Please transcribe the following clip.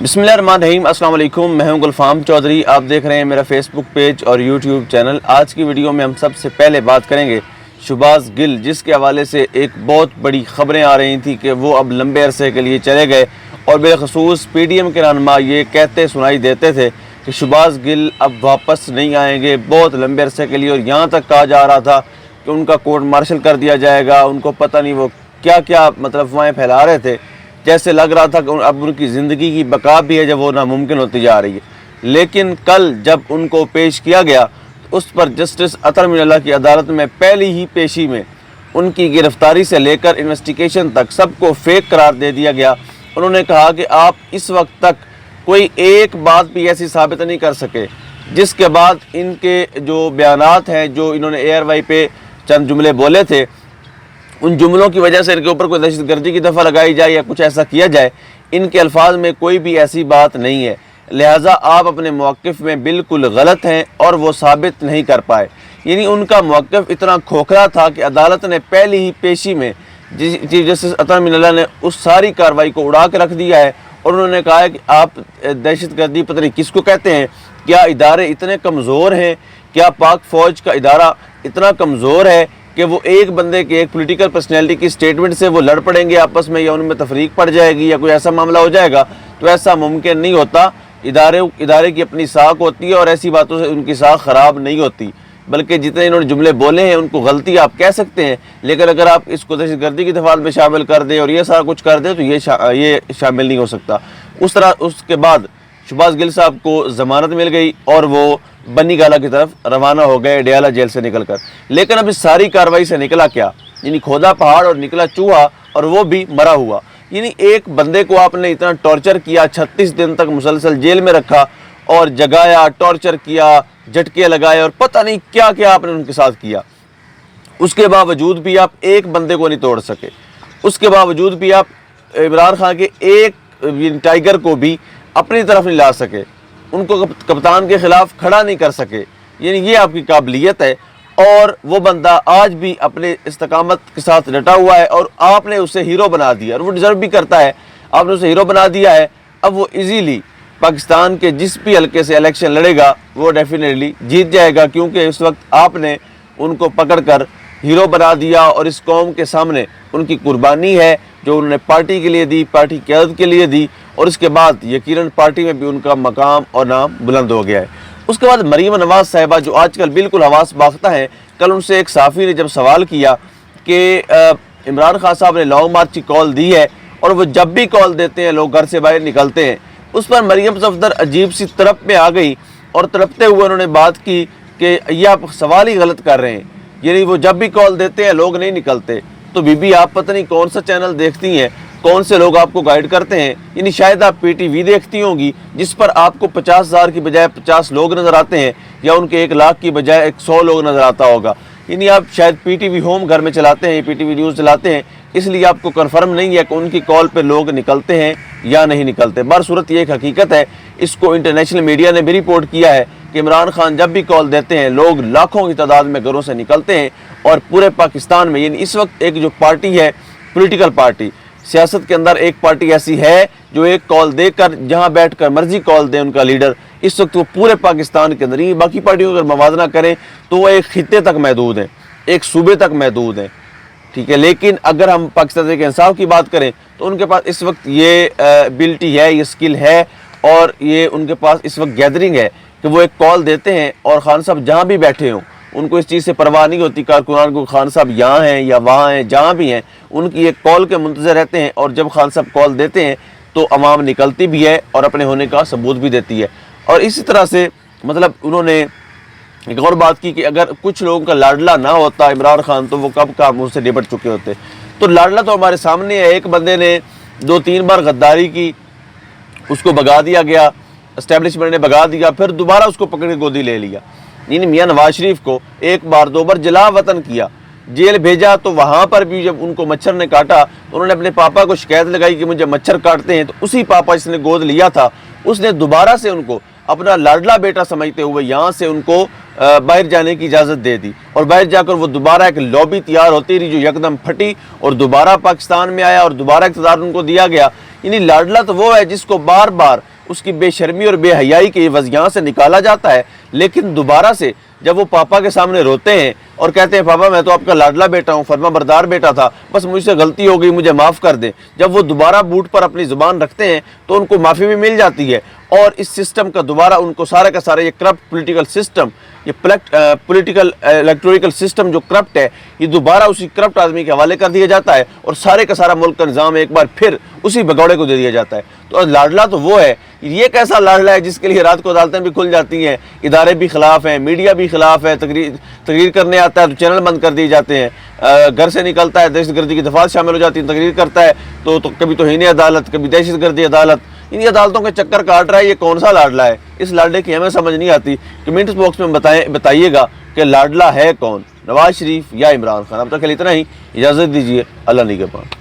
بسم اللہ الرحمن الرحیم۔ السلام علیکم، میں ہوں گلفام چودھری، آپ دیکھ رہے ہیں میرا فیس بک پیج اور یوٹیوب چینل۔ آج کی ویڈیو میں ہم سب سے پہلے بات کریں گے شہباز گل، جس کے حوالے سے ایک بہت بڑی خبریں آ رہی تھیں کہ وہ اب لمبے عرصے کے لیے چلے گئے، اور بالخصوص پی ڈی ایم کے رہنما یہ کہتے سنائی دیتے تھے کہ شہباز گل اب واپس نہیں آئیں گے بہت لمبے عرصے کے لیے، اور یہاں تک کہا جا رہا تھا کہ ان کا کورٹ مارشل کر دیا جائے گا۔ ان کو پتہ نہیں وہ کیا کیا افواہیں پھیلا رہے تھے، جیسے لگ رہا تھا کہ اب ان کی زندگی کی بقا بھی ہے جب وہ ناممکن ہوتی جا رہی ہے۔ لیکن کل جب ان کو پیش کیا گیا اس پر جسٹس اطہر امین اللہ کی عدالت میں پہلی ہی پیشی میں ان کی گرفتاری سے لے کر انویسٹیگیشن تک سب کو فیک قرار دے دیا گیا۔ انہوں نے کہا کہ آپ اس وقت تک کوئی ایک بات بھی ایسی ثابت نہیں کر سکے، جس کے بعد ان کے جو بیانات ہیں، جو انہوں نے اے آر وائی پہ چند جملے بولے تھے، ان جملوں کی وجہ سے ان کے اوپر کوئی دہشت گردی کی دفعہ لگائی جائے یا کچھ ایسا کیا جائے، ان کے الفاظ میں کوئی بھی ایسی بات نہیں ہے۔ لہٰذا آپ اپنے موقف میں بالکل غلط ہیں اور وہ ثابت نہیں کر پائے۔ یعنی ان کا موقف اتنا کھوکھلا تھا کہ عدالت نے پہلی ہی پیشی میں چیف جسٹس اطہر امین اللہ نے اس ساری کارروائی کو اڑا کے رکھ دیا ہے، اور انہوں نے کہا ہے کہ آپ دہشت گردی پتہ نہیں کس کو کہتے ہیں، کیا ادارے اتنے کمزور ہیں، کیا پاک فوج کا ادارہ اتنا کمزور ہے کہ وہ ایک بندے کے ایک پولیٹیکل پرسنالٹی کی سٹیٹمنٹ سے وہ لڑ پڑیں گے آپس میں، یا ان میں تفریق پڑ جائے گی یا کوئی ایسا معاملہ ہو جائے گا؟ تو ایسا ممکن نہیں ہوتا۔ ادارے کی اپنی ساکھ ہوتی ہے، اور ایسی باتوں سے ان کی ساکھ خراب نہیں ہوتی، بلکہ جتنے انہوں نے جملے بولے ہیں ان کو غلطی آپ کہہ سکتے ہیں، لیکن اگر آپ اس کو دہشت گردی کی دفعات میں شامل کر دیں اور یہ سارا کچھ کر دیں تو یہ شامل نہیں ہو سکتا۔ اس کے بعد شہباز گل صاحب کو ضمانت مل گئی اور وہ بنی گالہ کی طرف روانہ ہو گئے ڈیالہ جیل سے نکل کر۔ لیکن اب اس ساری کارروائی سے نکلا کیا؟ یعنی کھودا پہاڑ اور نکلا چوہا، اور وہ بھی مرا ہوا۔ یعنی ایک بندے کو آپ نے اتنا ٹارچر کیا، 36 دن تک مسلسل جیل میں رکھا اور جگایا، ٹارچر کیا، جھٹکے لگائے اور پتہ نہیں کیا کیا آپ نے ان کے ساتھ کیا۔ اس کے باوجود بھی آپ ایک بندے کو نہیں توڑ سکے، اس کے باوجود بھی آپ عمران خان کے ایک ٹائیگر کو بھی اپنی طرف نہیں لا سکے، ان کو کپتان کے خلاف کھڑا نہیں کر سکے۔ یعنی یہ آپ کی قابلیت ہے، اور وہ بندہ آج بھی اپنے استقامت کے ساتھ ڈٹا ہوا ہے، اور آپ نے اسے ہیرو بنا دیا، اور وہ ڈیزرو بھی کرتا ہے۔ آپ نے اسے ہیرو بنا دیا ہے، اب وہ ایزیلی پاکستان کے جس بھی حلقے سے الیکشن لڑے گا وہ ڈیفینیٹلی جیت جائے گا، کیونکہ اس وقت آپ نے ان کو پکڑ کر ہیرو بنا دیا، اور اس قوم کے سامنے ان کی قربانی ہے جو انہوں نے پارٹی کے لیے دی، پارٹی کی قیادت کے لیے دی، اور اس کے بعد یقیناً پارٹی میں بھی ان کا مقام اور نام بلند ہو گیا ہے۔ اس کے بعد مریم نواز صاحبہ جو آج کل بالکل حواس باختہ ہیں، کل ان سے ایک صحافی نے جب سوال کیا کہ عمران خان صاحب نے لانگ مارچ کی کال دی ہے، اور وہ جب بھی کال دیتے ہیں لوگ گھر سے باہر نکلتے ہیں، اس پر مریم صفدر عجیب سی تڑپ میں آ گئی، اور تڑپتے ہوئے انہوں نے بات کی کہ یہ آپ سوال ہی غلط کر رہے ہیں، یعنی وہ جب بھی کال دیتے ہیں لوگ نہیں نکلتے۔ تو بی بی آپ پتہ نہیں کون سا چینل دیکھتی ہیں، کون سے لوگ آپ کو گائیڈ کرتے ہیں؟ یعنی شاید آپ پی ٹی وی دیکھتی ہوں گی، جس پر آپ کو 50,000 کی بجائے 50 لوگ نظر آتے ہیں، یا ان کے 1,00,000 کی بجائے 100 لوگ نظر آتا ہوگا۔ یعنی آپ شاید پی ٹی وی ہوم گھر میں چلاتے ہیں، پی ٹی وی نیوز چلاتے ہیں، اس لیے آپ کو کنفرم نہیں ہے کہ ان کی کال پہ لوگ نکلتے ہیں یا نہیں نکلتے۔ برصورت یہ ایک حقیقت ہے، اس کو انٹرنیشنل میڈیا نے بھی رپورٹ کیا ہے کہ عمران خان جب بھی کال دیتے ہیں لوگ لاکھوں کی تعداد میں گھروں سے نکلتے ہیں، اور پورے پاکستان میں یعنی اس وقت ایک جو پارٹی ہے، پولیٹیکل پارٹی، سیاست کے اندر ایک پارٹی ایسی ہے جو ایک کال دے کر جہاں بیٹھ کر مرضی کال دے ان کا لیڈر، اس وقت وہ پورے پاکستان کے اندر ہی، باقی پارٹیوں کا موازنہ کریں تو وہ ایک خطے تک محدود ہیں، ایک صوبے تک محدود ہیں، ٹھیک ہے۔ لیکن اگر ہم پاکستان تحریک انصاف کی بات کریں تو ان کے پاس اس وقت یہ ایبلٹی ہے، یہ سکل ہے، اور یہ ان کے پاس اس وقت گیدرنگ ہے کہ وہ ایک کال دیتے ہیں، اور خان صاحب جہاں بھی بیٹھے ہوں ان کو اس چیز سے پرواہ نہیں ہوتی کارکنان کو، خان صاحب یہاں ہیں یا وہاں ہیں، جہاں بھی ہیں ان کی ایک کال کے منتظر رہتے ہیں، اور جب خان صاحب کال دیتے ہیں تو عوام نکلتی بھی ہے اور اپنے ہونے کا ثبوت بھی دیتی ہے۔ اور اسی طرح سے انہوں نے ایک اور بات کی کہ اگر کچھ لوگوں کا لاڈلا نہ ہوتا عمران خان تو وہ کب کا منہ سے نپٹ چکے ہوتے۔ تو لاڈلا تو ہمارے سامنے ہے، ایک بندے نے 2-3 بار غداری کی، اس کو بھگا دیا گیا، اسٹیبلشمنٹ نے بھگا دیا، پھر دوبارہ اس کو پکڑ کے گودی لے لیا۔ یعنی میاں نواز شریف کو 1 بار 2 بار جلا وطن کیا، جیل بھیجا، تو وہاں پر بھی جب ان کو مچھر نے کاٹا تو انہوں نے اپنے پاپا کو شکایت لگائی کہ مجھے مچھر کاٹتے ہیں، تو اسی پاپا جس نے گود لیا تھا اس نے دوبارہ سے ان کو اپنا لاڈلا بیٹا سمجھتے ہوئے یہاں سے ان کو باہر جانے کی اجازت دے دی، اور باہر جا کر وہ دوبارہ ایک لابی تیار ہوتی رہی جو یکدم پھٹی اور دوبارہ پاکستان میں آیا اور دوبارہ اقتدار ان کو دیا گیا۔ یعنی لاڈلا تو وہ ہے جس کو بار بار اس کی بے شرمی اور بے حیائی کے عوض یہاں سے نکالا جاتا ہے، لیکن دوبارہ سے جب وہ پاپا کے سامنے روتے ہیں اور کہتے ہیں پاپا میں تو آپ کا لاڈلا بیٹا ہوں، فرما بردار بیٹا تھا، بس مجھ سے غلطی ہو گئی، مجھے معاف کر دیں، جب وہ دوبارہ بوٹ پر اپنی زبان رکھتے ہیں تو ان کو معافی بھی مل جاتی ہے، اور اس سسٹم کا دوبارہ ان کو سارا کا سارا یہ کرپٹ پولیٹیکل سسٹم، یہ پولیٹیکل الیکٹوریکل سسٹم جو کرپٹ ہے، یہ دوبارہ اسی کرپٹ آدمی کے حوالے کر دیا جاتا ہے، اور سارے کا سارا ملک کا نظام ایک بار پھر اسی بھگوڑے کو دے دیا جاتا ہے۔ تو لاڈلا تو وہ ہے، یہ کیسا لاڈلا ہے جس کے لیے رات کو عدالتیں بھی کھل جاتی ہیں، ادارے بھی خلاف ہیں، میڈیا بھی خلاف ہے، تقریر کرنے آتا ہے تو چینل بند کر دیے جاتے ہیں، گھر سے نکلتا ہے دہشت گردی کی دفعات شامل ہو جاتی ہیں، تقریر کرتا ہے تو کبھی توہین عدالت، کبھی دہشت گردی عدالت، ان عدالتوں کے چکر کاٹ رہا ہے۔ یہ کون سا لاڈلا ہے؟ اس لاڈلے کی ہمیں سمجھ نہیں آتی۔ کمنٹس باکس میں بتائیے گا کہ لاڈلا ہے کون، نواز شریف یا عمران خان؟ اب تک کے لیے اتنا ہی، اجازت دیجیے، اللہ نگہبان۔